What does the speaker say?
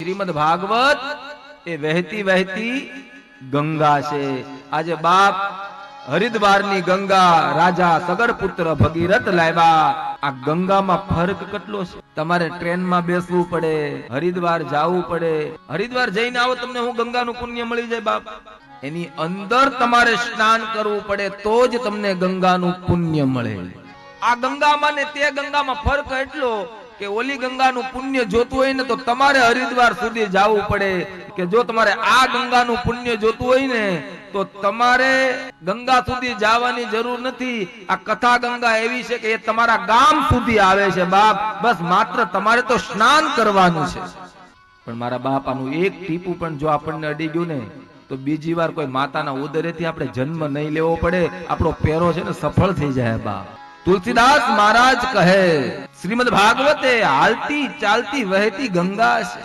શ્રીમદ ભાગવત એ વહેતી વહેતી ગંગા છે। આજે બાપ હરિદ્વારની ગંગા રાજા સગર પુત્ર ભગીરથ લાવ્યા। આ ગંગામાં ફરક કેટલો છે। તમારે ટ્રેનમાં બેસવું પડે, હરિદ્વાર જવું પડે, હરિદ્વાર જઈને આવો તમને હું ગંગાનું પુણ્ય મળી જાય બાપ। એની અંદર તમારે સ્નાન કરવું પડે તો જ તમને ગંગાનું પુણ્ય મળે। આ ગંગામાં ને તે ગંગામાં ફરક એટલો કે ઓલી ગંગાનું પુણ્ય જોતું હોય ને તો તમારે હરિદ્વાર સુધી જવું પડે, કે જો તમારે આ ગંગાનું પુણ્ય જોતું હોય ને તો તમારે ગંગા સુધી જવાની જરૂર નથી। આ કથા ગંગા એવી છે કે એ તમારા ગામ સુધી આવે છે બાપ। બસ માત્ર તમારે તો સ્નાન કરવાનું છે। પણ મારા બાપ આનું એક ટીપું પણ જો આપણને અડી ગયું ને તો બીજી વાર કોઈ માતાના ઉદરેથી આપણે જન્મ નહીં લેવો પડે, આપણો પેરો છે ને સફળ થઈ જાય બાપ। તુલસીદાસ મહારાજ કહે શ્રીમદ ભાગવતે હાલતી ચાલતી વહેતી ગંગા છે।